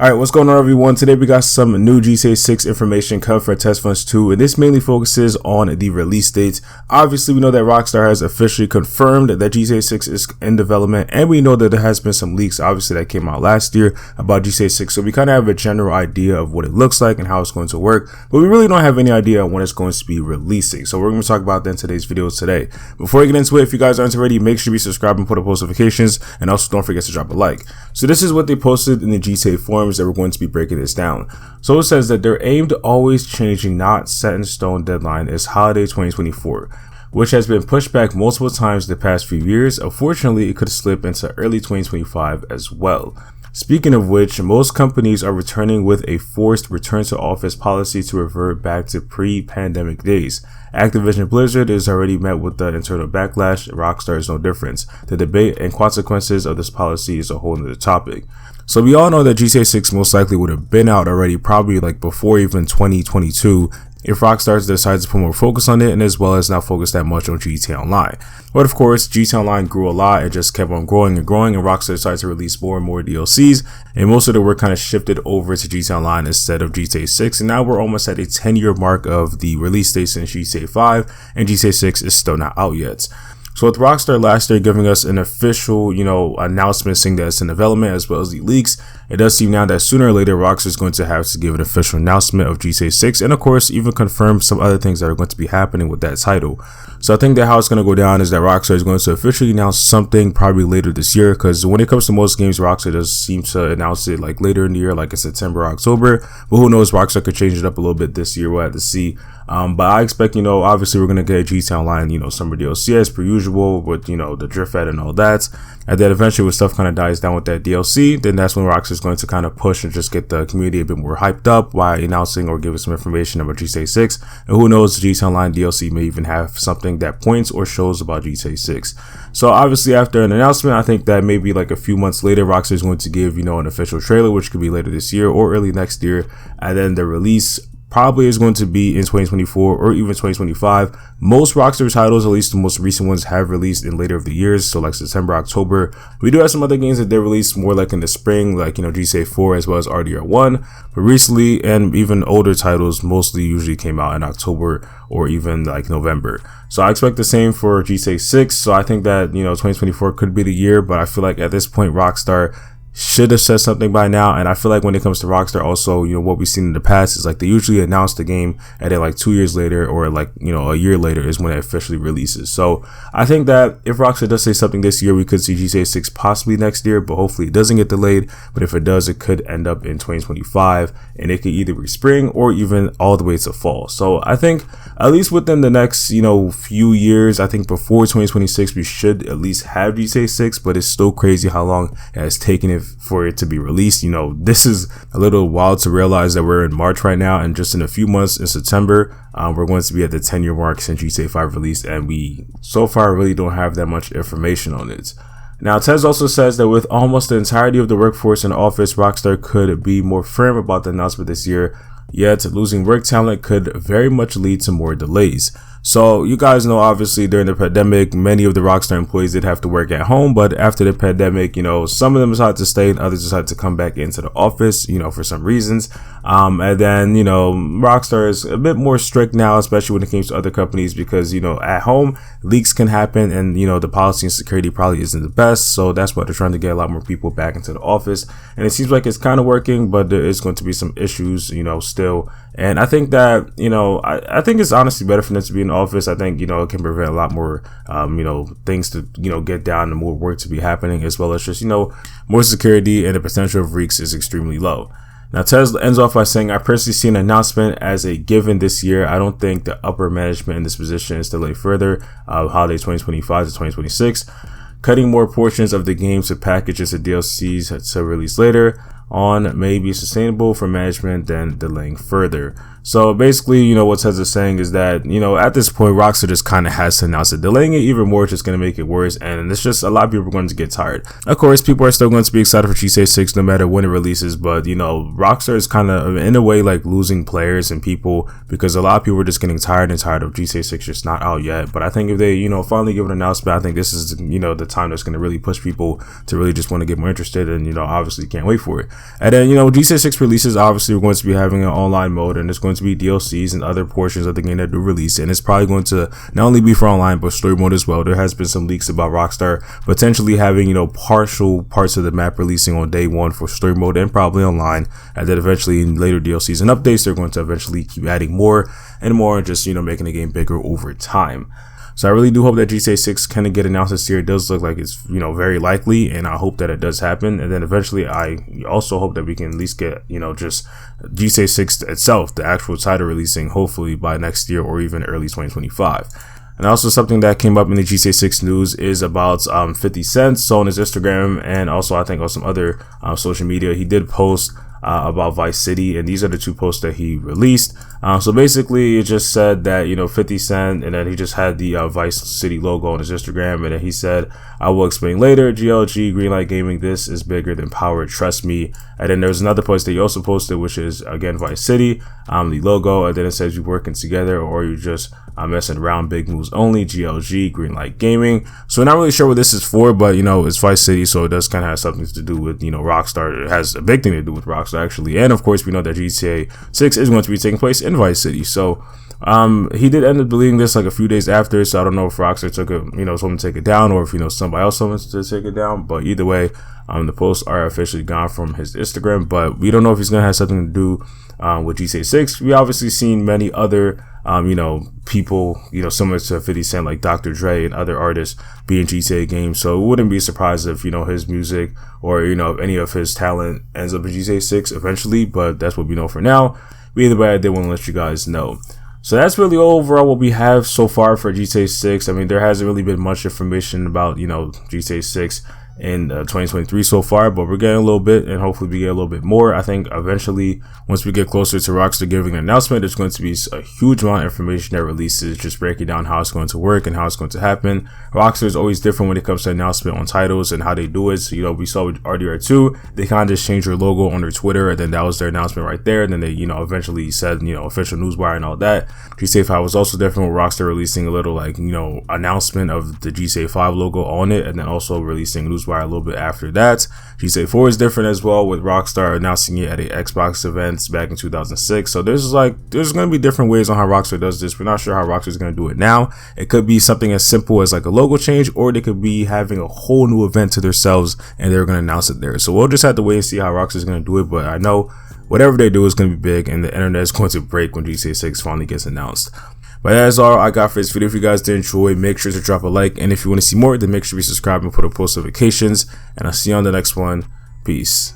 Alright, what's going on everyone? Today we got some new GTA 6 information coming for Test Funds 2, and this mainly focuses on the release dates. Obviously, we know that Rockstar has officially confirmed that GTA 6 is in development, and we know that there has been some leaks, obviously, that came out last year about GTA 6, so we kind of have a general idea of what it looks like and how it's going to work, but we really don't have any idea on when it's going to be releasing, so we're going to talk about that in today's video today. Before we get into it, if you guys aren't already, make sure you subscribe and put up post notifications, and also don't forget to drop a like. So this is what they posted in the GTA forums that we're going to be breaking this down. So it says that their aim to always changing, not set in stone deadline is holiday 2024, which has been pushed back multiple times the past few years. Unfortunately, it could slip into early 2025 as well. Speaking of which, most companies are returning with a forced return to office policy to revert back to pre-pandemic days. Activision Blizzard is already met with the internal backlash. Rockstar is no different. The debate and consequences of this policy is a whole other topic. So we all know that GTA 6 most likely would have been out already, probably like before even 2022, if Rockstar decides to put more focus on it, and as well as not focus that much on GTA Online. But of course, GTA Online grew a lot and just kept on growing and growing, and Rockstar decided to release more and more DLCs, and most of the work kind of shifted over to GTA Online instead of GTA 6, and now we're almost at a 10-year mark of the release dates in GTA 5, and GTA 6 is still not out yet. So with Rockstar last year giving us an official, announcement saying that it's in development as well as the leaks, it does seem now that sooner or later Rockstar is going to have to give an official announcement of GTA 6 and of course even confirm some other things that are going to be happening with that title. So I think that how it's going to go down is that Rockstar is going to officially announce something probably later this year, because when it comes to most games, Rockstar does seem to announce it like later in the year, like in September or October, but who knows, Rockstar could change it up a little bit this year. We'll have to see. But I expect, obviously we're going to get GTA Online, summer DLC as per usual with, the drift ad and all that. And then eventually when stuff kind of dies down with that DLC, then that's when Rockstar is going to kind of push and just get the community a bit more hyped up while announcing or giving some information about GTA 6. And who knows, GTA Online DLC may even have something that points or shows about GTA 6. So obviously after an announcement, I think that maybe like a few months later, Rockstar is going to give, an official trailer, which could be later this year or early next year. And then the release probably is going to be in 2024 or even 2025. Most Rockstar titles, at least the most recent ones, have released in later of the years, so like September, October. We do have some other games that they released more like in the spring, like GTA 4 as well as RDR 1, but recently and even older titles mostly usually came out in October or even like November. So I expect the same for GTA 6. So I think that 2024 could be the year, but I feel like at this point Rockstar should have said something by now. And I feel like when it comes to Rockstar also, what we've seen in the past is like they usually announce the game and then like 2 years later or like a year later is when it officially releases. So I think that if Rockstar does say something this year, we could see GTA 6 possibly next year, but hopefully it doesn't get delayed. But if it does, it could end up in 2025, and it could either be spring or even all the way to fall. So I think at least within the next few years, I think before 2026 we should at least have GTA 6, but it's still crazy how long it has taken it for it to be released. This is a little wild to realize that we're in March right now, and just in a few months in September, we're going to be at the 10-year mark since GTA 5 released, and we so far really don't have that much information on it. Now, Tez also says that with almost the entirety of the workforce in office, Rockstar could be more firm about the announcement this year, yet losing work talent could very much lead to more delays. So you guys know, obviously during the pandemic, many of the Rockstar employees did have to work at home, but after the pandemic, some of them decided to stay and others decided to come back into the office, for some reasons. And then, Rockstar is a bit more strict now, especially when it comes to other companies, because, at home leaks can happen and, the policy and security probably isn't the best. So that's why they're trying to get a lot more people back into the office. And it seems like it's kind of working, but there is going to be some issues, still. And I think that, I think it's honestly better for them to be in the office. I think, it can prevent a lot more, things to, get down and more work to be happening, as well as just, more security, and the potential of leaks is extremely low. Now, Tesla ends off by saying, I personally see an announcement as a given this year. I don't think the upper management in this position is delayed further, holiday 2025 to 2026. Cutting more portions of the game to packages and DLCs to release later on may be sustainable for management than delaying further. So basically, what Tez is saying is that, at this point, Rockstar just kind of has to announce it. Delaying it even more is just going to make it worse, and it's just a lot of people are going to get tired. Of course, people are still going to be excited for GTA 6 no matter when it releases, but, Rockstar is kind of, in a way, like losing players and people, because a lot of people are just getting tired of GTA 6 just not out yet. But I think if they, finally give an announcement, I think this is, the time that's going to really push people to really just want to get more interested, and, obviously can't wait for it. And then, GTA 6 releases, obviously we're going to be having an online mode, and it's going to be DLCs and other portions of the game that do release, and it's probably going to not only be for online but story mode as well. There has been some leaks about Rockstar potentially having partial parts of the map releasing on day one for story mode and probably online, and then eventually in later DLCs and updates they're going to eventually keep adding more and more, and just making the game bigger over time. So I really do hope that GTA 6 can get announced this year. It does look like it's very likely, and I hope that it does happen. And then eventually I also hope that we can at least get just GTA 6 itself, the actual title, releasing hopefully by next year or even early 2025. And also something that came up in the GTA 6 news is about 50 Cent. So on his Instagram and also I think on some other social media, he did post about Vice City, and these are the two posts that he released. So basically it just said that 50 Cent, and then he just had the Vice City logo on his Instagram, and then he said, "I will explain later, GLG, Greenlight Gaming, this is bigger than power, trust me." And then there's another post that he also posted, which is again Vice City, the logo, and then it says, "You working together or you just messing around, big moves only, GLG, Greenlight Gaming." So we're not really sure what this is for, but it's Vice City, so it does kind of have something to do with Rockstar. It has a big thing to do with Rockstar actually, and of course we know that GTA 6 is going to be taking place in Vice City. So he did end up deleting this like a few days after, so I don't know if Rockstar took it, told him to take it down, or if somebody else told him to take it down. But either way, the posts are officially gone from his Instagram, but we don't know if he's gonna have something to do with GTA 6. We obviously seen many other people, similar to 50 Cent, like Dr. Dre and other artists being GTA games. So it wouldn't be surprised if, his music or, any of his talent ends up in GTA 6 eventually, but that's what we know for now. But either way, I did want to let you guys know. So that's really overall what we have so far for GTA 6. I mean, there hasn't really been much information about, GTA 6 in 2023 so far, but we're getting a little bit, and hopefully we get a little bit more. I think eventually, once we get closer to Rockstar giving an announcement, there's going to be a huge amount of information that releases, just breaking down how it's going to work and how it's going to happen. Rockstar is always different when it comes to announcement on titles and how they do it. So, we saw with RDR2, they kind of just changed their logo on their Twitter, and then that was their announcement right there. And then they, eventually said, official newswire and all that. GTA 5 was also different with Rockstar releasing a little, announcement of the GTA 5 logo on it, and then also releasing newswire a little bit after that. GTA 4 is different as well, with Rockstar announcing it at a Xbox event back in 2006. So there's going to be different ways on how Rockstar does this. We're not sure how Rockstar is going to do it now. It could be something as simple as like a logo change, or they could be having a whole new event to themselves and they're going to announce it there. So we'll just have to wait and see how Rockstar is going to do it. But I know whatever they do is going to be big, and the internet is going to break when GTA 6 finally gets announced. But that's all I got for this video. If you guys did enjoy, make sure to drop a like, and if you want to see more, then make sure you subscribe and put up post notifications, and I'll see you on the next one. Peace.